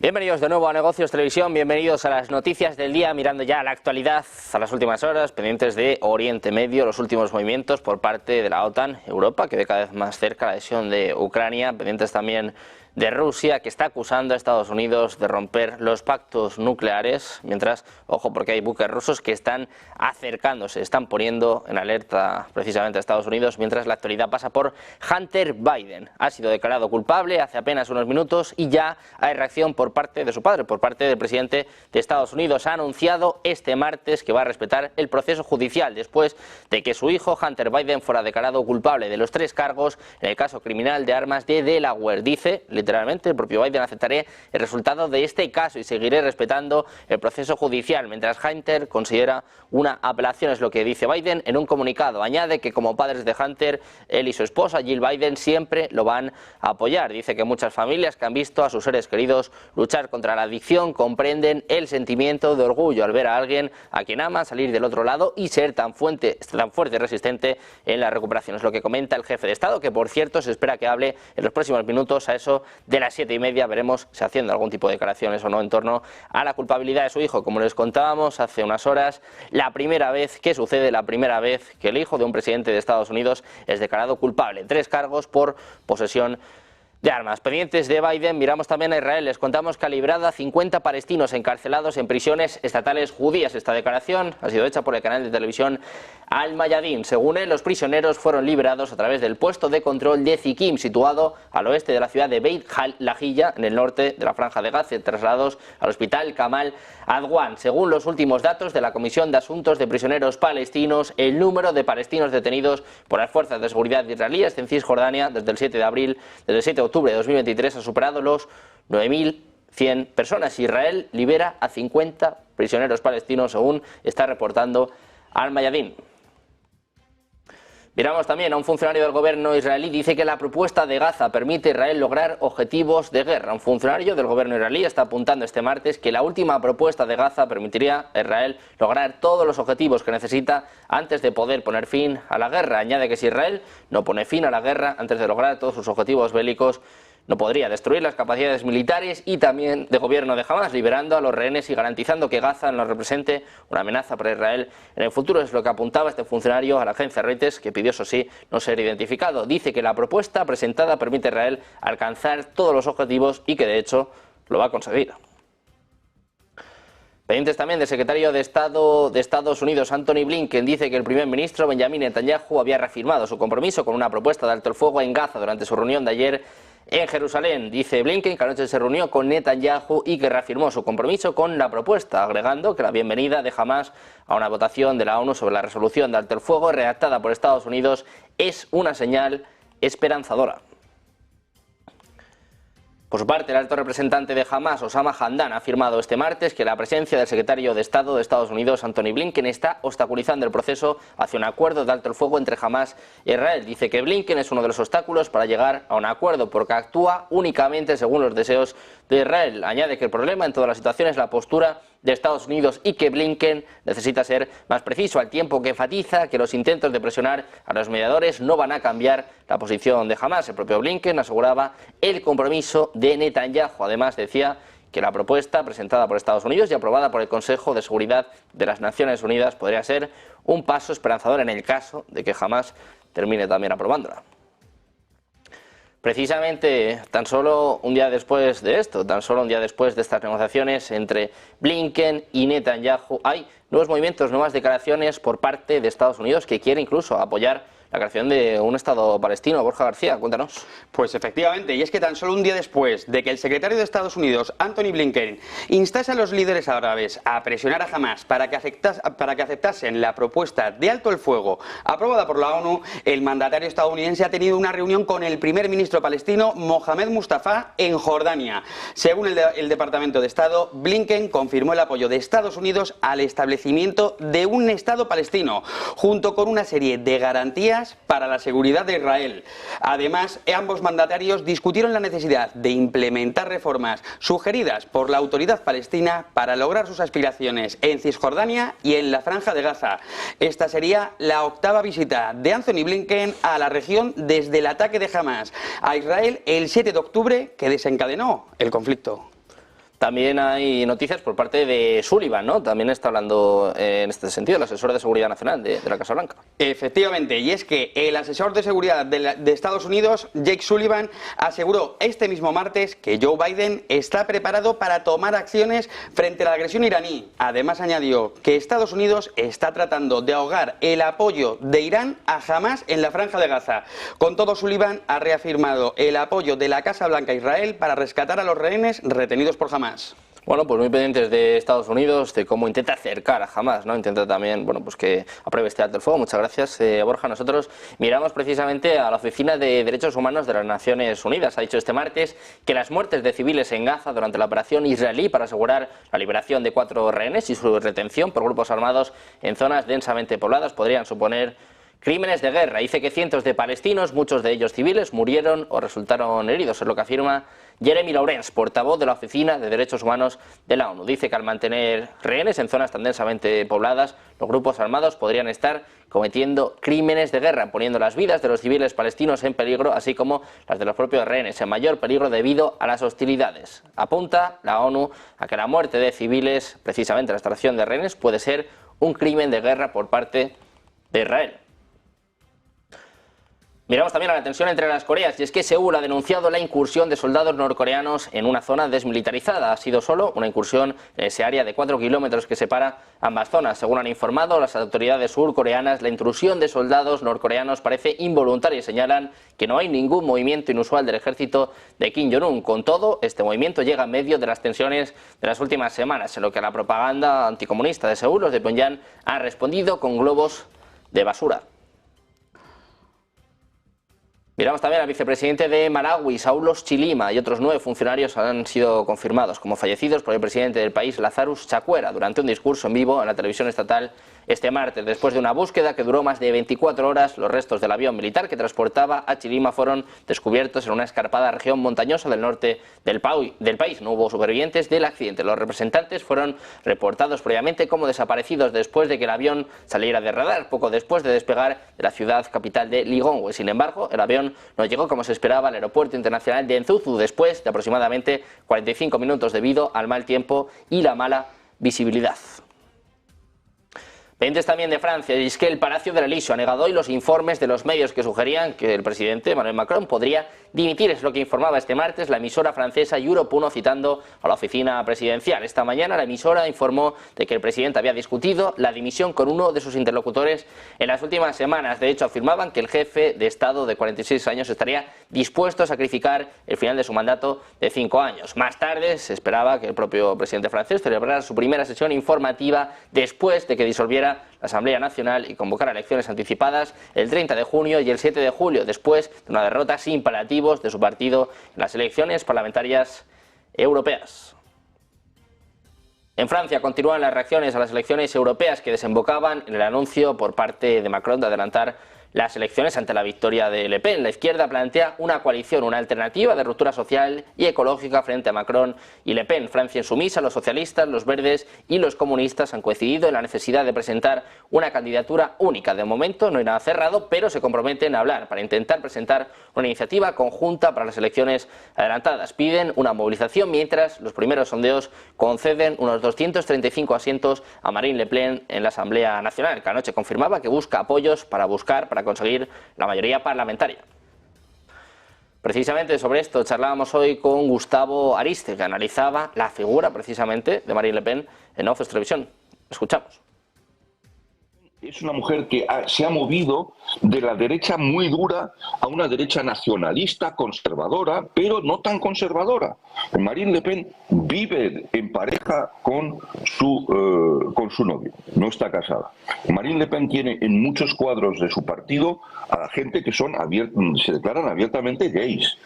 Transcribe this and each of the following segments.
Bienvenidos de nuevo a Negocios Televisión, bienvenidos a las noticias del día, mirando ya la actualidad a las últimas horas, pendientes de Oriente Medio, los últimos movimientos por parte de la OTAN, Europa, que ve cada vez más cerca la adhesión de Ucrania, pendientes también de Rusia, que está acusando a Estados Unidos de romper los pactos nucleares, mientras, ojo, porque hay buques rusos que están acercándose, están poniendo en alerta precisamente a Estados Unidos, mientras la actualidad pasa por Hunter Biden. Ha sido declarado culpable hace apenas unos minutos y ya hay reacción por parte de su padre, por parte del presidente de Estados Unidos. Ha anunciado este martes que va a respetar el proceso judicial después de que su hijo Hunter Biden fuera declarado culpable de los 3 cargos en el caso criminal de armas de Delaware. Dice, literalmente, el propio Biden: aceptaré el resultado de este caso y seguiré respetando el proceso judicial, mientras Hunter considera una apelación, es lo que dice Biden en un comunicado. Añade que como padres de Hunter, él y su esposa Jill Biden siempre lo van a apoyar. Dice que muchas familias que han visto a sus seres queridos luchar contra la adicción comprenden el sentimiento de orgullo al ver a alguien a quien ama salir del otro lado y ser tan fuerte y resistente en la recuperación. Es lo que comenta el jefe de Estado, que por cierto se espera que hable en los próximos minutos a eso de las 7:30. Veremos si haciendo algún tipo de declaraciones o no en torno a la culpabilidad de su hijo. Como les contábamos hace unas horas, la primera vez que el hijo de un presidente de Estados Unidos es declarado culpable. 3 cargos por posesión de armas. Pendientes de Biden, miramos también a Israel. Les contamos que ha librado a 50 palestinos encarcelados en prisiones estatales judías. Esta declaración ha sido hecha por el canal de televisión Al Mayadin. Según él, los prisioneros fueron liberados a través del puesto de control de Zikim, situado al oeste de la ciudad de Beit Lahilla, en el norte de la Franja de Gaza, trasladados al hospital Kamal Adwan. Según los últimos datos de la Comisión de Asuntos de Prisioneros Palestinos, el número de palestinos detenidos por las fuerzas de seguridad israelíes en Cisjordania desde el 7 de octubre de 2023 ha superado los 9.100 personas. Israel libera a 50 prisioneros palestinos, según está reportando Al Mayadin. Miramos también a un funcionario del gobierno israelí. Dice que la propuesta de Gaza permite a Israel lograr objetivos de guerra. Un funcionario del gobierno israelí está apuntando este martes que la última propuesta de Gaza permitiría a Israel lograr todos los objetivos que necesita antes de poder poner fin a la guerra. Añade que si Israel no pone fin a la guerra antes de lograr todos sus objetivos bélicos, no podría destruir las capacidades militares y también de gobierno de Hamas, liberando a los rehenes y garantizando que Gaza no represente una amenaza para Israel en el futuro. Es lo que apuntaba este funcionario a la agencia Reuters, que pidió, eso sí, no ser identificado. Dice que la propuesta presentada permite a Israel alcanzar todos los objetivos y que de hecho lo va a conseguir. Pendientes también del secretario de Estado de Estados Unidos, Antony Blinken. Dice que el primer ministro Benjamin Netanyahu había reafirmado su compromiso con una propuesta de alto el fuego en Gaza durante su reunión de ayer en Jerusalén. Dice Blinken que anoche se reunió con Netanyahu y que reafirmó su compromiso con la propuesta, agregando que la bienvenida de Hamas a una votación de la ONU sobre la resolución de alto el fuego redactada por Estados Unidos es una señal esperanzadora. Por su parte, el alto representante de Hamas, Osama Hamdan, ha afirmado este martes que la presencia del secretario de Estado de Estados Unidos, Antony Blinken, está obstaculizando el proceso hacia un acuerdo de alto el fuego entre Hamas e Israel. Dice que Blinken es uno de los obstáculos para llegar a un acuerdo porque actúa únicamente según los deseos de Israel. Añade que el problema en toda la situación es la postura de Estados Unidos y que Blinken necesita ser más preciso, al tiempo que enfatiza que los intentos de presionar a los mediadores no van a cambiar la posición de Hamas. El propio Blinken aseguraba el compromiso de Netanyahu. Además, decía que la propuesta presentada por Estados Unidos y aprobada por el Consejo de Seguridad de las Naciones Unidas podría ser un paso esperanzador en el caso de que Hamas termine también aprobándola. Precisamente, tan solo un día después de esto, tan solo un día después de estas negociaciones entre Blinken y Netanyahu, hay nuevos movimientos, nuevas declaraciones por parte de Estados Unidos que quiere incluso apoyar la creación de un Estado palestino. Borja García, cuéntanos. Pues efectivamente, y es que tan solo un día después de que el secretario de Estados Unidos, Antony Blinken, instase a los líderes árabes a presionar a Hamas para que aceptasen la propuesta de alto el fuego aprobada por la ONU, el mandatario estadounidense ha tenido una reunión con el primer ministro palestino, Mohamed Mustafa, en Jordania. Según el Departamento de Estado, Blinken confirmó el apoyo de Estados Unidos al establecimiento de un Estado palestino, junto con una serie de garantías para la seguridad de Israel. Además, ambos mandatarios discutieron la necesidad de implementar reformas sugeridas por la autoridad palestina para lograr sus aspiraciones en Cisjordania y en la Franja de Gaza. Esta sería la 8ª visita de Antony Blinken a la región desde el ataque de Hamas a Israel el 7 de octubre que desencadenó el conflicto. También hay noticias por parte de Sullivan, ¿no? También está hablando en este sentido, el asesor de seguridad nacional de la Casa Blanca. Efectivamente, y es que el asesor de seguridad de Estados Unidos, Jake Sullivan, aseguró este mismo martes que Joe Biden está preparado para tomar acciones frente a la agresión iraní. Además añadió que Estados Unidos está tratando de ahogar el apoyo de Irán a Hamás en la Franja de Gaza. Con todo, Sullivan ha reafirmado el apoyo de la Casa Blanca a Israel para rescatar a los rehenes retenidos por Hamás. Bueno, pues muy pendientes de Estados Unidos, de cómo intenta acercar a Hamás, ¿no? Intenta también, bueno, pues que apruebe este alto el fuego. Muchas gracias, Borja. Nosotros miramos precisamente a la Oficina de Derechos Humanos de las Naciones Unidas. Ha dicho este martes que las muertes de civiles en Gaza durante la operación israelí para asegurar la liberación de 4 rehenes y su retención por grupos armados en zonas densamente pobladas podrían suponer crímenes de guerra. Dice que cientos de palestinos, muchos de ellos civiles, murieron o resultaron heridos, es lo que afirma Jeremy Laurence, portavoz de la Oficina de Derechos Humanos de la ONU. Dice que al mantener rehenes en zonas tan densamente pobladas, los grupos armados podrían estar cometiendo crímenes de guerra, poniendo las vidas de los civiles palestinos en peligro, así como las de los propios rehenes en mayor peligro debido a las hostilidades. Apunta la ONU a que la muerte de civiles, precisamente la extracción de rehenes, puede ser un crimen de guerra por parte de Israel. Miramos también a la tensión entre las Coreas, y es que Seúl ha denunciado la incursión de soldados norcoreanos en una zona desmilitarizada. Ha sido solo una incursión en ese área de 4 kilómetros que separa ambas zonas. Según han informado las autoridades surcoreanas, la intrusión de soldados norcoreanos parece involuntaria y señalan que no hay ningún movimiento inusual del ejército de Kim Jong-un. Con todo, este movimiento llega en medio de las tensiones de las últimas semanas, en lo que la propaganda anticomunista de Seúl, los de Pyongyang, han respondido con globos de basura. Miramos también al vicepresidente de Malawi, Saulos Chilima, y otros 9 funcionarios han sido confirmados como fallecidos por el presidente del país, Lazarus Chakwera, durante un discurso en vivo en la televisión estatal este martes. Después de una búsqueda que duró más de 24 horas, los restos del avión militar que transportaba a Chilima fueron descubiertos en una escarpada región montañosa del norte del país. No hubo supervivientes del accidente. Los representantes fueron reportados previamente como desaparecidos después de que el avión saliera de radar, poco después de despegar de la ciudad capital de Lilongwe. Sin embargo, el avión no llegó como se esperaba al aeropuerto internacional de Nzuzu después de aproximadamente 45 minutos debido al mal tiempo y la mala visibilidad. Pendientes también de Francia, y es que el Palacio del Elíseo ha negado hoy los informes de los medios que sugerían que el presidente Emmanuel Macron podría dimitir. Es lo que informaba este martes la emisora francesa Europe 1, citando a la oficina presidencial. Esta mañana la emisora informó de que el presidente había discutido la dimisión con uno de sus interlocutores en las últimas semanas. De hecho, afirmaban que el jefe de Estado de 46 años estaría dispuesto a sacrificar el final de su mandato de 5 años. Más tarde se esperaba que el propio presidente francés celebrara su primera sesión informativa después de que disolviera la Asamblea Nacional y convocara elecciones anticipadas el 30 de junio y el 7 de julio, después de una derrota sin paliativos de su partido en las elecciones parlamentarias europeas. En Francia continúan las reacciones a las elecciones europeas que desembocaban en el anuncio por parte de Macron de adelantar las elecciones ante la victoria de Le Pen. La izquierda plantea una coalición, una alternativa de ruptura social y ecológica frente a Macron y Le Pen. Francia insumisa, los socialistas, los verdes y los comunistas han coincidido en la necesidad de presentar una candidatura única. De momento no hay nada cerrado, pero se comprometen a hablar para intentar presentar una iniciativa conjunta para las elecciones adelantadas. Piden una movilización mientras los primeros sondeos conceden unos 235 asientos a Marine Le Pen en la Asamblea Nacional, que anoche confirmaba que busca apoyos para conseguir la mayoría parlamentaria. Precisamente sobre esto charlábamos hoy con Gustavo Ariste, que analizaba la figura precisamente de Marine Le Pen en Office Televisión. Escuchamos. Es una mujer que se ha movido de la derecha muy dura a una derecha nacionalista, conservadora, pero no tan conservadora. Marine Le Pen vive en pareja con su novio, no está casada. Marine Le Pen tiene en muchos cuadros de su partido a la gente que se declaran abiertamente gays.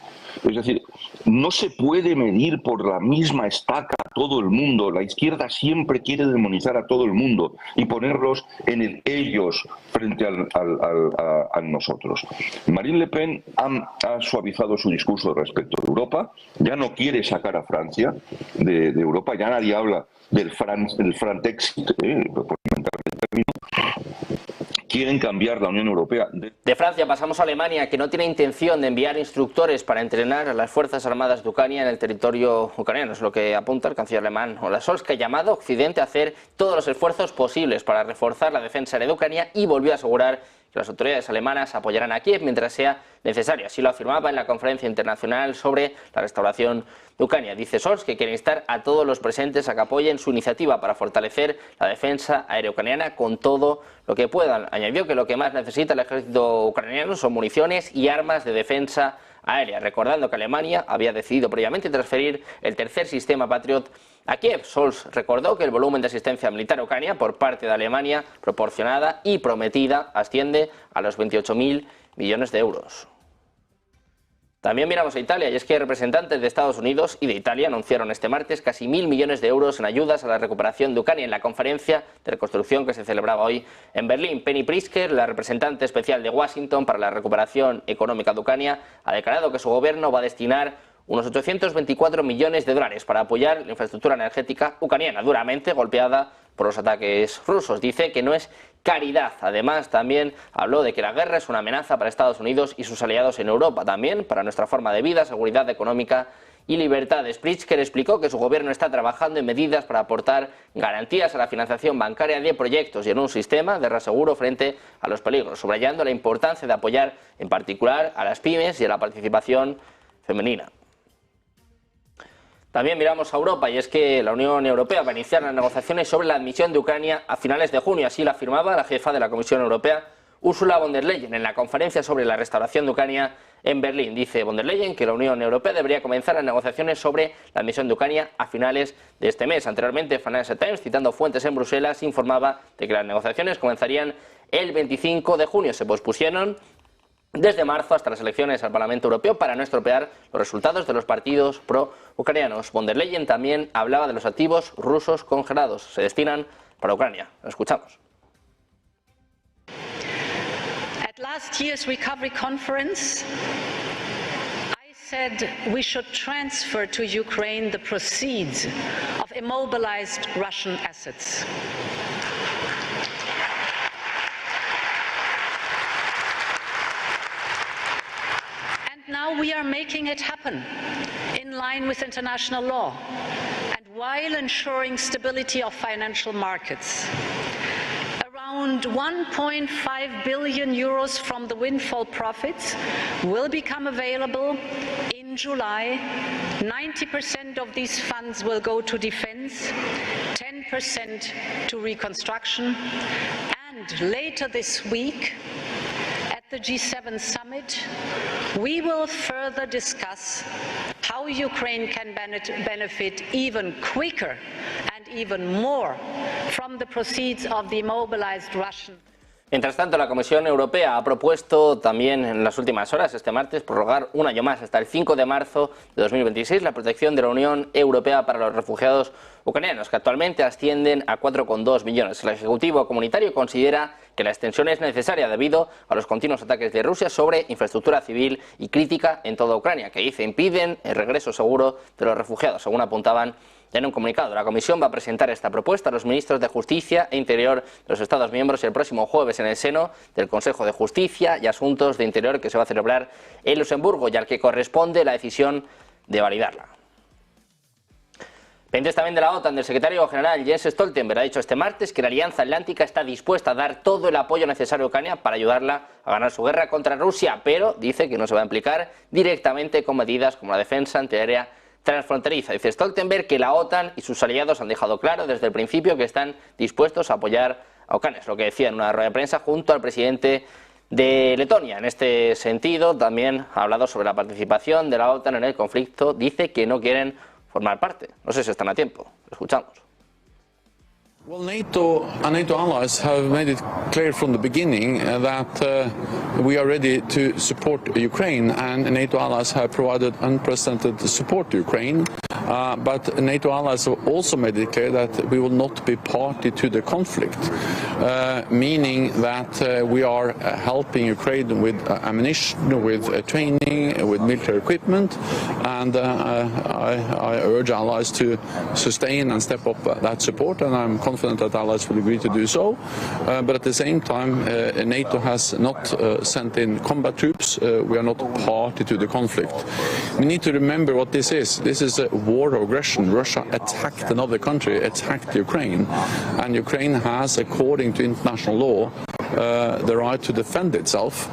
Es decir, no se puede medir por la misma estaca a todo el mundo. La izquierda siempre quiere demonizar a todo el mundo y ponerlos en el ellos frente a nosotros. Marine Le Pen ha suavizado su discurso respecto de Europa, ya no quiere sacar a Francia de Europa, ya nadie habla del Frantexit, por comentar el término. quieren cambiar la Unión Europea. De Francia pasamos a Alemania, que no tiene intención de enviar instructores para entrenar a las Fuerzas Armadas de Ucrania en el territorio ucraniano. Es lo que apunta el canciller alemán Olaf Scholz, que ha llamado a Occidente a hacer todos los esfuerzos posibles para reforzar la defensa aérea de Ucrania, y volvió a asegurar que las autoridades alemanas apoyarán a Kiev mientras sea necesario. Así lo afirmaba en la conferencia internacional sobre la restauración de Ucrania. Dice Scholz que quiere instar a todos los presentes a que apoyen su iniciativa para fortalecer la defensa aérea ucraniana con todo lo que puedan. Añadió que lo que más necesita el ejército ucraniano son municiones y armas de defensa aérea, recordando que Alemania había decidido previamente transferir el tercer sistema Patriot a Kiev. Scholz recordó que el volumen de asistencia militar a Ucrania por parte de Alemania, proporcionada y prometida, asciende a los 28.000 millones de euros. También miramos a Italia, y es que representantes de Estados Unidos y de Italia anunciaron este martes casi 1.000 millones de euros en ayudas a la recuperación de Ucrania en la conferencia de reconstrucción que se celebraba hoy en Berlín. Penny Pritzker, la representante especial de Washington para la recuperación económica de Ucrania, ha declarado que su gobierno va a destinar unos 824 millones de dólares para apoyar la infraestructura energética ucraniana, duramente golpeada por los ataques rusos. Dice que no es caridad. Además, también habló de que la guerra es una amenaza para Estados Unidos y sus aliados en Europa, también para nuestra forma de vida, seguridad económica y libertades. Pritzker explicó que su gobierno está trabajando en medidas para aportar garantías a la financiación bancaria de proyectos y en un sistema de reaseguro frente a los peligros, subrayando la importancia de apoyar en particular a las pymes y a la participación femenina. También miramos a Europa, y es que la Unión Europea va a iniciar las negociaciones sobre la admisión de Ucrania a finales de junio. Así lo afirmaba la jefa de la Comisión Europea, Ursula von der Leyen, en la conferencia sobre la restauración de Ucrania en Berlín. Dice von der Leyen que la Unión Europea debería comenzar las negociaciones sobre la admisión de Ucrania a finales de este mes. Anteriormente, Financial Times, citando fuentes en Bruselas, informaba de que las negociaciones comenzarían el 25 de junio. Se pospusieron desde marzo hasta las elecciones al Parlamento Europeo para no estropear los resultados de los partidos pro-ucranianos. Von der Leyen también hablaba de los activos rusos congelados. Se destinan para Ucrania. Lo escuchamos. At last year's recovery conference, I said we should transfer to Ukraine the proceeds of immobilized Russian assets. Now we are making it happen in line with international law and while ensuring stability of financial markets. Around 1.5 billion euros from the windfall profits will become available in July. 90% of these funds will go to defense, 10% to reconstruction, and later this week, the G7 summit, we will further discuss how Ukraine can benefit even quicker and even more from the proceeds of the immobilized Russian. Mientras tanto, la Comisión Europea ha propuesto también en las últimas horas, este martes, prorrogar un año más, hasta el 5 de marzo de 2026, la protección de la Unión Europea para los refugiados ucranianos, que actualmente ascienden a 4,2 millones. El Ejecutivo Comunitario considera que la extensión es necesaria debido a los continuos ataques de Rusia sobre infraestructura civil y crítica en toda Ucrania, que dice impiden el regreso seguro de los refugiados, según apuntaban en un comunicado. La Comisión va a presentar esta propuesta a los ministros de Justicia e Interior de los Estados miembros el próximo jueves en el seno del Consejo de Justicia y Asuntos de Interior, que se va a celebrar en Luxemburgo y al que corresponde la decisión de validarla. Pendientes también de la OTAN, del secretario general Jens Stoltenberg ha dicho este martes que la Alianza Atlántica está dispuesta a dar todo el apoyo necesario a Ucrania para ayudarla a ganar su guerra contra Rusia, pero dice que no se va a implicar directamente con medidas como la defensa antiaérea transfronteriza. Dice Stoltenberg que la OTAN y sus aliados han dejado claro desde el principio que están dispuestos a apoyar a Ucrania, es lo que decía en una rueda de prensa junto al presidente de Letonia. En este sentido, también ha hablado sobre la participación de la OTAN en el conflicto. Dice que no quieren formar parte. No sé si están a tiempo. Lo escuchamos. Well, NATO and NATO allies have made it clear from the beginning that we are ready to support Ukraine, and NATO allies have provided unprecedented support to Ukraine. But NATO allies have also made it clear that we will not be party to the conflict, meaning that we are helping Ukraine with ammunition, with training, with military equipment, and I urge allies to sustain and step up that support, and I'm confident that allies will agree to do so. But at the same time, NATO has not sent in combat troops. We are not a party to the conflict. We need to remember what this is. This is a war of aggression. Russia attacked another country, attacked Ukraine, and Ukraine has, according to international law, the right to defend itself,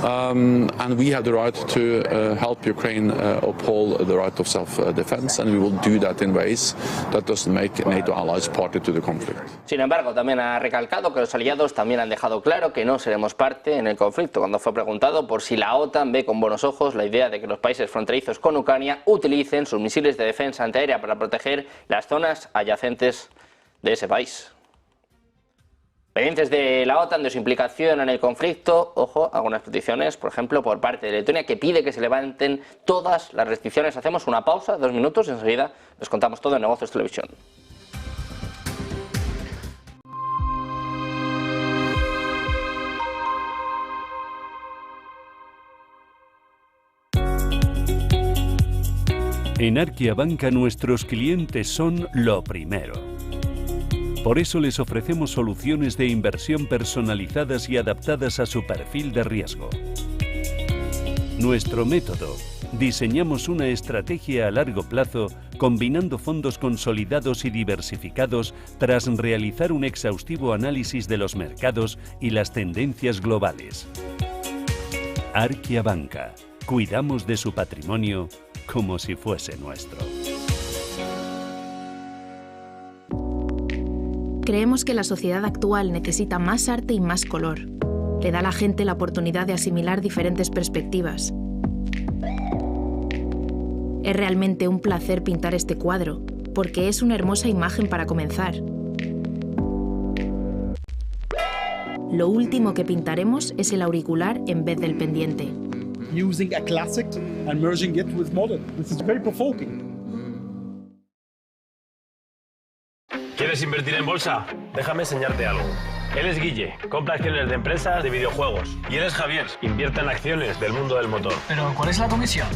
and we have the right to help Ukraine uphold the right of self-defense, and we will do that in ways that doesn't make NATO allies party to the conflict. Sin embargo, también ha recalcado que los aliados también han dejado claro que no seremos parte en el conflicto, cuando fue preguntado por si la OTAN ve con buenos ojos la idea de que los países fronterizos con Ucrania utilicen sus misiles de defensa antiaérea para proteger las zonas adyacentes de ese país. Pendientes de la OTAN, de su implicación en el conflicto, ojo, algunas peticiones, por ejemplo, por parte de Letonia, que pide que se levanten todas las restricciones. Hacemos una pausa, 2 minutos, y enseguida les contamos todo en Negocios Televisión. En Arkia Banca nuestros clientes son lo primero. Por eso les ofrecemos soluciones de inversión personalizadas y adaptadas a su perfil de riesgo. Nuestro método: diseñamos una estrategia a largo plazo combinando fondos consolidados y diversificados tras realizar un exhaustivo análisis de los mercados y las tendencias globales. Arkia Banca. Cuidamos de su patrimonio como si fuese nuestro. Creemos que la sociedad actual necesita más arte y más color. Le da a la gente la oportunidad de asimilar diferentes perspectivas. Es realmente un placer pintar este cuadro, porque es una hermosa imagen para comenzar. Lo último que pintaremos es el auricular en vez del pendiente. Using a classic and merging it with modern. This is very provoking. ¿Quieres invertir en bolsa? Déjame enseñarte algo. Él es Guille, compra acciones de empresas de videojuegos. Y él es Javier, invierte en acciones del mundo del motor. ¿Pero cuál es la comisión?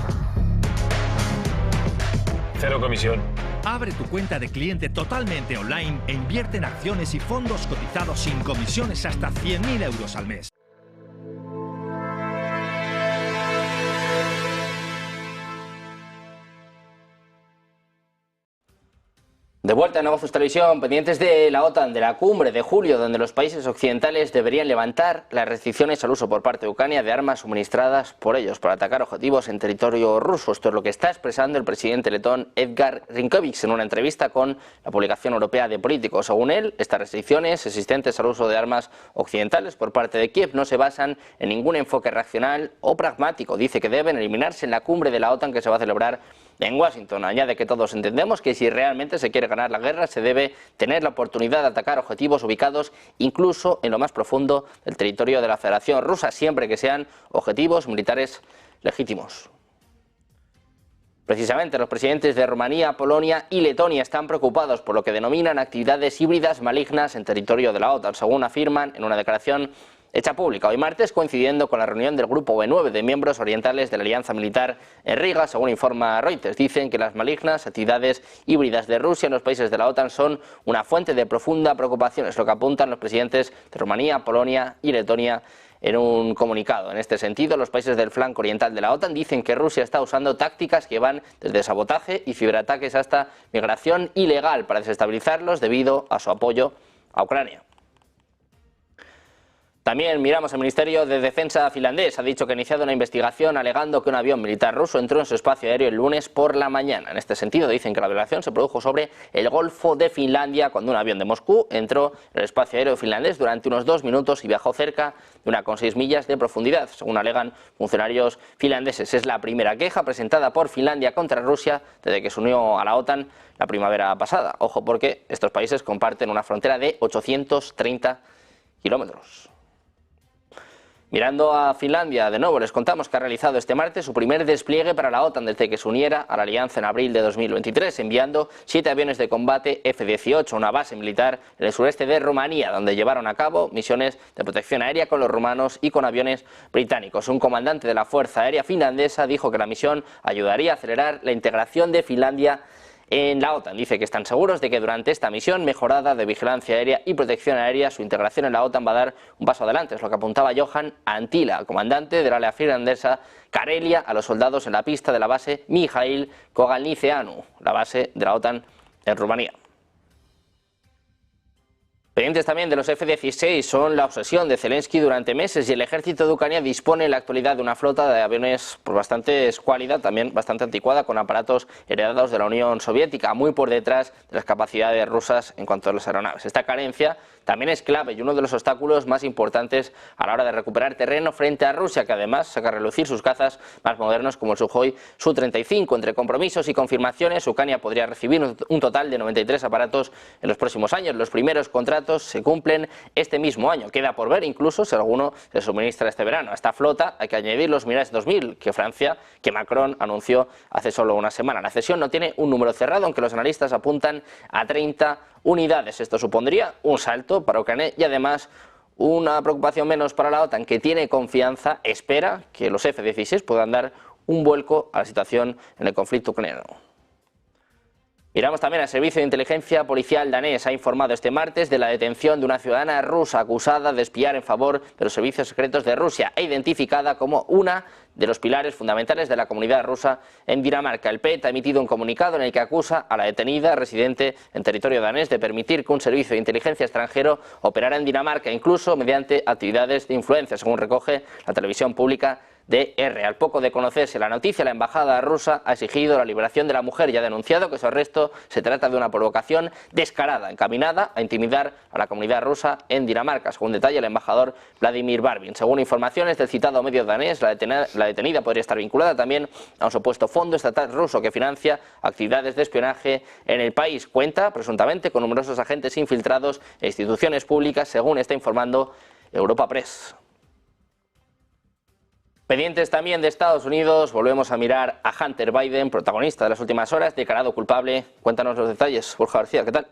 0 comisión. Abre tu cuenta de cliente totalmente online e invierte en acciones y fondos cotizados sin comisiones hasta 100.000 euros al mes. De vuelta a Negocios Televisión, pendientes de la OTAN, de la cumbre de julio, donde los países occidentales deberían levantar las restricciones al uso por parte de Ucrania de armas suministradas por ellos para atacar objetivos en territorio ruso. Esto es lo que está expresando el presidente letón Edgar Rinkēvičs en una entrevista con la publicación europea de Político. Según él, estas restricciones existentes al uso de armas occidentales por parte de Kiev no se basan en ningún enfoque racional o pragmático. Dice que deben eliminarse en la cumbre de la OTAN que se va a celebrar en Washington. Añade que todos entendemos que si realmente se quiere ganar la guerra se debe tener la oportunidad de atacar objetivos ubicados incluso en lo más profundo del territorio de la Federación Rusa, siempre que sean objetivos militares legítimos. Precisamente los presidentes de Rumanía, Polonia y Letonia están preocupados por lo que denominan actividades híbridas malignas en territorio de la OTAN, según afirman en una declaración hecha pública hoy martes, coincidiendo con la reunión del Grupo B9 de miembros orientales de la Alianza Militar en Riga. Según informa Reuters, dicen que las malignas actividades híbridas de Rusia en los países de la OTAN son una fuente de profunda preocupación, es lo que apuntan los presidentes de Rumanía, Polonia y Letonia en un comunicado. En este sentido, los países del flanco oriental de la OTAN dicen que Rusia está usando tácticas que van desde sabotaje y ciberataques hasta migración ilegal para desestabilizarlos debido a su apoyo a Ucrania. También miramos al Ministerio de Defensa finlandés. Ha dicho que ha iniciado una investigación alegando que un avión militar ruso entró en su espacio aéreo el lunes por la mañana. En este sentido, dicen que la violación se produjo sobre el Golfo de Finlandia cuando un avión de Moscú entró en el espacio aéreo finlandés durante unos 2 minutos y viajó cerca de 1,6 millas de profundidad, según alegan funcionarios finlandeses. Es la primera queja presentada por Finlandia contra Rusia desde que se unió a la OTAN la primavera pasada. Ojo, porque estos países comparten una frontera de 830 kilómetros. Mirando a Finlandia, de nuevo les contamos que ha realizado este martes su primer despliegue para la OTAN desde que se uniera a la alianza en abril de 2023, enviando 7 aviones de combate F-18 a una base militar en el sureste de Rumanía, donde llevaron a cabo misiones de protección aérea con los rumanos y con aviones británicos. Un comandante de la Fuerza Aérea finlandesa dijo que la misión ayudaría a acelerar la integración de Finlandia en la OTAN. Dice que están seguros de que durante esta misión mejorada de vigilancia aérea y protección aérea, su integración en la OTAN va a dar un paso adelante. Es lo que apuntaba Johan Antila, comandante del área finlandesa Karelia, a los soldados en la pista de la base Mihail Kogalniceanu, la base de la OTAN en Rumanía. Pendientes también de los F-16 son la obsesión de Zelensky durante meses, y el ejército de Ucrania dispone en la actualidad de una flota de aviones bastante escuálida, también bastante anticuada, con aparatos heredados de la Unión Soviética, muy por detrás de las capacidades rusas en cuanto a las aeronaves. Esta carencia también es clave y uno de los obstáculos más importantes a la hora de recuperar terreno frente a Rusia, que además saca a relucir sus cazas más modernos como el Sukhoi Su-35. Entre compromisos y confirmaciones, Ucrania podría recibir un total de 93 aparatos en los próximos años. Los primeros contratos se cumplen este mismo año. Queda por ver incluso si alguno se suministra este verano. A esta flota hay que añadir los Mirage 2000 que Macron anunció hace solo una semana. La cesión no tiene un número cerrado, aunque los analistas apuntan a 30 unidades. Esto supondría un salto para Ucrania y además una preocupación menos para la OTAN, que tiene confianza, espera que los F-16 puedan dar un vuelco a la situación en el conflicto ucraniano. Miramos también al Servicio de Inteligencia Policial danés. Ha informado este martes de la detención de una ciudadana rusa acusada de espiar en favor de los servicios secretos de Rusia e identificada como una de los pilares fundamentales de la comunidad rusa en Dinamarca. El PET ha emitido un comunicado en el que acusa a la detenida, residente en territorio danés, de permitir que un servicio de inteligencia extranjero operara en Dinamarca, incluso mediante actividades de influencia, según recoge la televisión pública DR. Al poco de conocerse la noticia, la embajada rusa ha exigido la liberación de la mujer y ha denunciado que su arresto se trata de una provocación descarada, encaminada a intimidar a la comunidad rusa en Dinamarca, según detalla el embajador Vladimir Barbin. Según informaciones del citado medio danés, la detenida podría estar vinculada también a un supuesto fondo estatal ruso que financia actividades de espionaje en el país. Cuenta, presuntamente, con numerosos agentes infiltrados e instituciones públicas, según está informando Europa Press. Pendientes también de Estados Unidos, volvemos a mirar a Hunter Biden, protagonista de las últimas horas, declarado culpable. Cuéntanos los detalles, Borja García, ¿qué tal?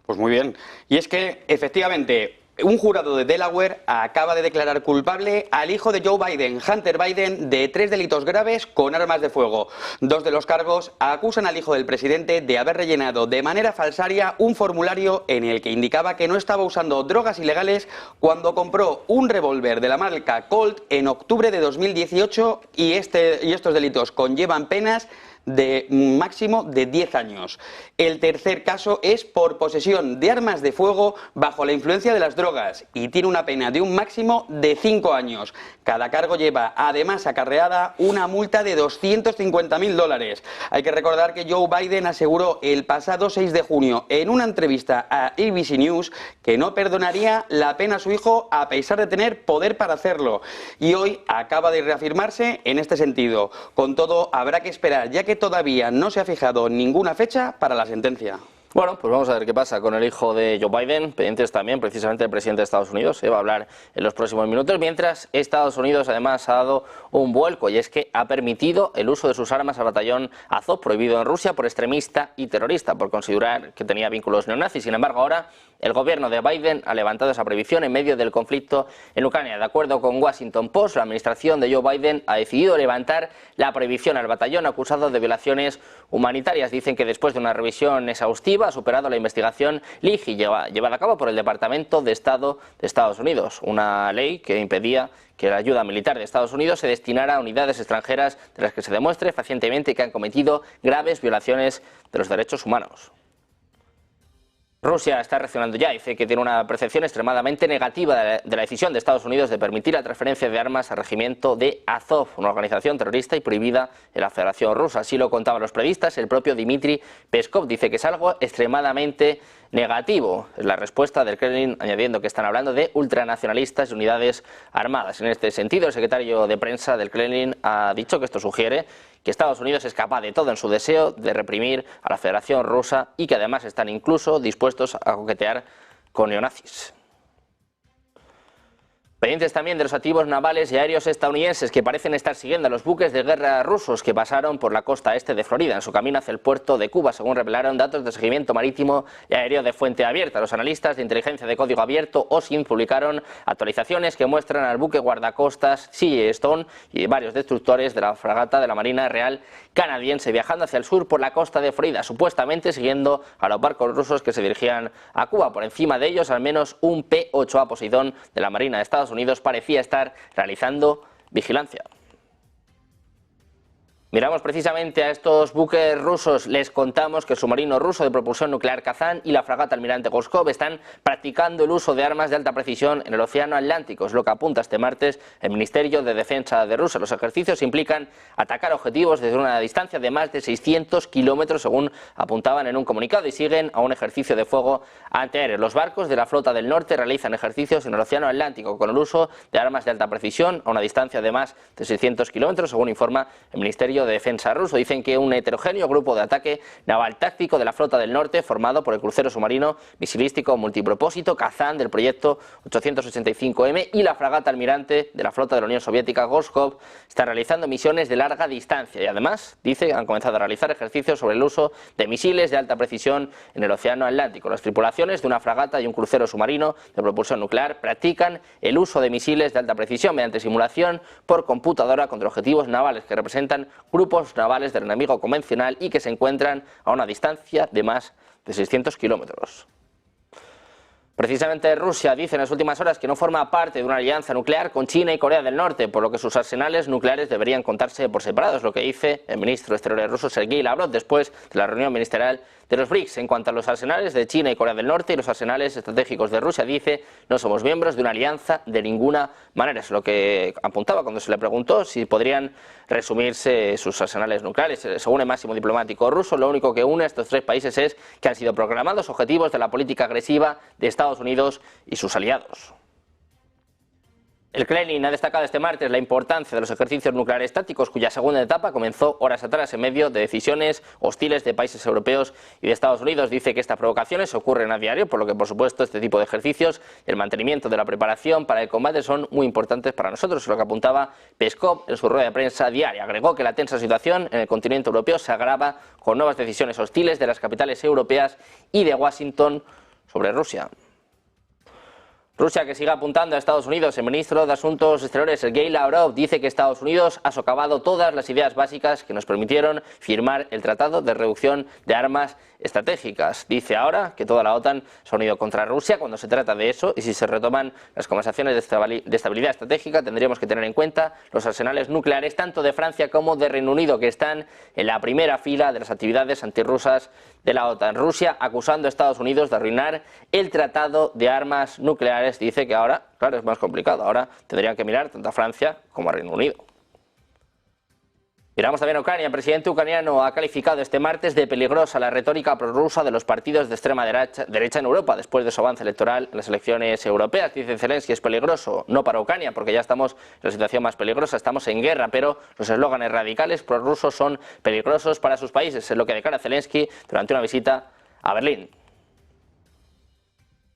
Pues muy bien. Y es que, efectivamente, un jurado de Delaware acaba de declarar culpable al hijo de Joe Biden, Hunter Biden, de 3 delitos graves con armas de fuego. 2 de los cargos acusan al hijo del presidente de haber rellenado de manera falsaria un formulario en el que indicaba que no estaba usando drogas ilegales cuando compró un revólver de la marca Colt en octubre de 2018 y estos delitos conllevan penas de máximo de 10 años. El tercer caso es por posesión de armas de fuego bajo la influencia de las drogas y tiene una pena de un máximo de 5 años. Cada cargo lleva además acarreada una multa de $250.000. Hay que recordar que Joe Biden aseguró el pasado 6 de junio en una entrevista a ABC News que no perdonaría la pena a su hijo a pesar de tener poder para hacerlo. Y hoy acaba de reafirmarse en este sentido. Con todo, habrá que esperar, ya que todavía no se ha fijado ninguna fecha para la sentencia. Bueno, pues vamos a ver qué pasa con el hijo de Joe Biden, pendientes también precisamente del presidente de Estados Unidos, se va a hablar en los próximos minutos, mientras Estados Unidos además ha dado un vuelco y es que ha permitido el uso de sus armas al batallón Azov, prohibido en Rusia por extremista y terrorista, por considerar que tenía vínculos neonazis. Sin embargo, ahora el gobierno de Biden ha levantado esa prohibición en medio del conflicto en Ucrania. De acuerdo con Washington Post, la administración de Joe Biden ha decidido levantar la prohibición al batallón acusado de violaciones humanitarias. Dicen que después de una revisión exhaustiva ha superado la investigación LIGI llevada a cabo por el Departamento de Estado de Estados Unidos, una ley que impedía que la ayuda militar de Estados Unidos se destinara a unidades extranjeras de las que se demuestre fehacientemente que han cometido graves violaciones de los derechos humanos. Rusia está reaccionando ya, dice que tiene una percepción extremadamente negativa de la decisión de Estados Unidos de permitir la transferencia de armas al regimiento de Azov, una organización terrorista y prohibida en la Federación Rusa. Así lo contaban los periodistas. El propio Dmitry Peskov dice que es algo extremadamente negativo. Es la respuesta del Kremlin, añadiendo que están hablando de ultranacionalistas y unidades armadas. En este sentido, el secretario de prensa del Kremlin ha dicho que esto sugiere que Estados Unidos es capaz de todo en su deseo de reprimir a la Federación Rusa y que además están incluso dispuestos a coquetear con neonazis. Pendientes también de los activos navales y aéreos estadounidenses que parecen estar siguiendo a los buques de guerra rusos que pasaron por la costa este de Florida en su camino hacia el puerto de Cuba, según revelaron datos de seguimiento marítimo y aéreo de fuente abierta. Los analistas de inteligencia de código abierto OSINT publicaron actualizaciones que muestran al buque guardacostas Sea Stone y varios destructores de la fragata de la Marina Real canadiense viajando hacia el sur por la costa de Florida, supuestamente siguiendo a los barcos rusos que se dirigían a Cuba. Por encima de ellos, al menos un P-8A Poseidón de la Marina de Estados Unidos parecía estar realizando vigilancia. Miramos precisamente a estos buques rusos. Les contamos que el submarino ruso de propulsión nuclear Kazán y la fragata almirante Gorskov están practicando el uso de armas de alta precisión en el océano Atlántico. Es lo que apunta este martes el Ministerio de Defensa de Rusia. Los ejercicios implican atacar objetivos desde una distancia de más de 600 kilómetros, según apuntaban en un comunicado, y siguen a un ejercicio de fuego antiaéreo. Los barcos de la flota del norte realizan ejercicios en el océano Atlántico con el uso de armas de alta precisión a una distancia de más de 600 kilómetros, según informa el Ministerio de Defensa ruso. Dicen que un heterogéneo grupo de ataque naval táctico de la flota del norte, formado por el crucero submarino misilístico multipropósito Kazán del proyecto 885M y la fragata almirante de la flota de la Unión Soviética Gorskov, está realizando misiones de larga distancia y además, dice, que han comenzado a realizar ejercicios sobre el uso de misiles de alta precisión en el océano Atlántico. Las tripulaciones de una fragata y un crucero submarino de propulsión nuclear practican el uso de misiles de alta precisión mediante simulación por computadora contra objetivos navales que representan grupos navales del enemigo convencional y que se encuentran a una distancia de más de 600 kilómetros. Precisamente Rusia dice en las últimas horas que no forma parte de una alianza nuclear con China y Corea del Norte, por lo que sus arsenales nucleares deberían contarse por separado, es lo que dice el ministro de Exteriores ruso Sergei Lavrov después de la reunión ministerial de los BRICS. En cuanto a los arsenales de China y Corea del Norte y los arsenales estratégicos de Rusia, dice, no somos miembros de una alianza de ninguna manera. Es lo que apuntaba cuando se le preguntó si podrían resumirse sus arsenales nucleares. Según el máximo diplomático ruso, lo único que une a estos tres países es que han sido proclamados objetivos de la política agresiva de Estados Unidos y sus aliados. El Kremlin ha destacado este martes la importancia de los ejercicios nucleares tácticos, cuya segunda etapa comenzó horas atrás en medio de decisiones hostiles de países europeos y de Estados Unidos. Dice que estas provocaciones ocurren a diario, por lo que por supuesto este tipo de ejercicios y el mantenimiento de la preparación para el combate son muy importantes para nosotros, lo que apuntaba Peskov en su rueda de prensa diaria. Agregó que la tensa situación en el continente europeo se agrava con nuevas decisiones hostiles de las capitales europeas y de Washington sobre Rusia. Rusia, que sigue apuntando a Estados Unidos. El ministro de Asuntos Exteriores, Sergei Lavrov, dice que Estados Unidos ha socavado todas las ideas básicas que nos permitieron firmar el Tratado de Reducción de Armas Estratégicas. Dice ahora que toda la OTAN se ha unido contra Rusia cuando se trata de eso, y si se retoman las conversaciones de estabilidad estratégica tendríamos que tener en cuenta los arsenales nucleares tanto de Francia como de Reino Unido, que están en la primera fila de las actividades antirrusas de la OTAN. Rusia acusando a Estados Unidos de arruinar el Tratado de Armas Nucleares. Dice que ahora, claro, es más complicado. Ahora tendrían que mirar tanto a Francia como a Reino Unido. Miramos también a Ucrania. El presidente ucraniano ha calificado este martes de peligrosa la retórica prorrusa de los partidos de extrema derecha en Europa después de su avance electoral en las elecciones europeas. Dice Zelensky, es peligroso, no para Ucrania, porque ya estamos en la situación más peligrosa, estamos en guerra, pero los eslóganes radicales prorrusos son peligrosos para sus países, es lo que declara Zelensky durante una visita a Berlín.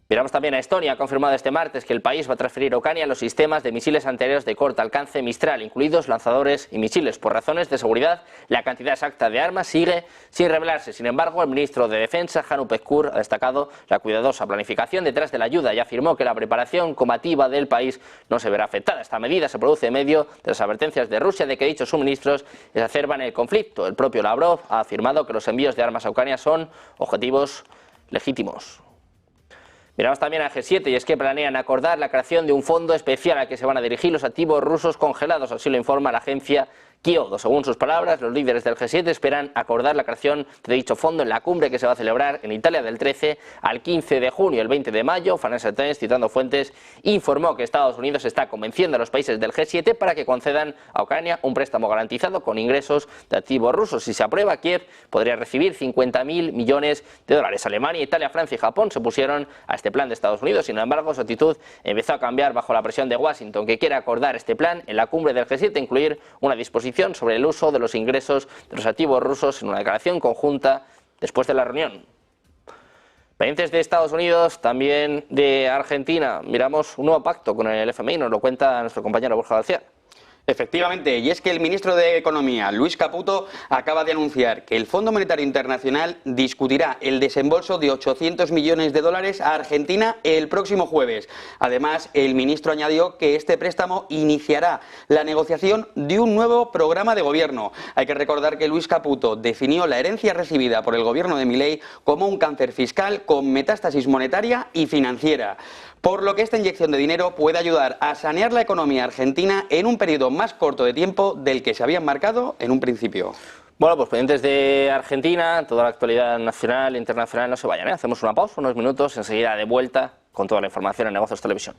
Miramos también a Estonia. Ha confirmado este martes que el país va a transferir a Ucrania los sistemas de misiles antiaéreos de corto alcance Mistral, incluidos lanzadores y misiles. Por razones de seguridad, la cantidad exacta de armas sigue sin revelarse. Sin embargo, el ministro de Defensa, Hannu Pekkur, ha destacado la cuidadosa planificación detrás de la ayuda y afirmó que la preparación combativa del país no se verá afectada. Esta medida se produce en medio de las advertencias de Rusia de que dichos suministros exacerban el conflicto. El propio Lavrov ha afirmado que los envíos de armas a Ucrania son objetivos legítimos. Miramos también al G7 y es que planean acordar la creación de un fondo especial al que se van a dirigir los activos rusos congelados, así lo informa la agencia Kyodo. Según sus palabras, los líderes del G7 esperan acordar la creación de dicho fondo en la cumbre que se va a celebrar en Italia del 13 al 15 de junio. El 20 de mayo, Financial Times, citando fuentes, informó que Estados Unidos está convenciendo a los países del G7 para que concedan a Ucrania un préstamo garantizado con ingresos de activos rusos. Si se aprueba, Kiev podría recibir 50.000 millones de dólares. Alemania, Italia, Francia y Japón se pusieron a este plan de Estados Unidos. Sin embargo, su actitud empezó a cambiar bajo la presión de Washington, que quiere acordar este plan en la cumbre del G7, incluir una disposición sobre el uso de los ingresos de los activos rusos en una declaración conjunta después de la reunión. Pendientes de Estados Unidos, también de Argentina, miramos un nuevo pacto con el FMI, nos lo cuenta nuestro compañero Borja García. Efectivamente, y es que el ministro de Economía, Luis Caputo, acaba de anunciar que el Fondo Monetario Internacional discutirá el desembolso de 800 millones de dólares a Argentina el próximo jueves. Además, el ministro añadió que este préstamo iniciará la negociación de un nuevo programa de gobierno. Hay que recordar que Luis Caputo definió la herencia recibida por el gobierno de Milei como un cáncer fiscal con metástasis monetaria y financiera, por lo que esta inyección de dinero puede ayudar a sanear la economía argentina en un periodo más corto de tiempo del que se habían marcado en un principio. Bueno, pues pendientes de Argentina, toda la actualidad nacional e internacional, no se vayan, ¿eh? Hacemos una pausa, unos minutos, enseguida de vuelta con toda la información en Negocios Televisión.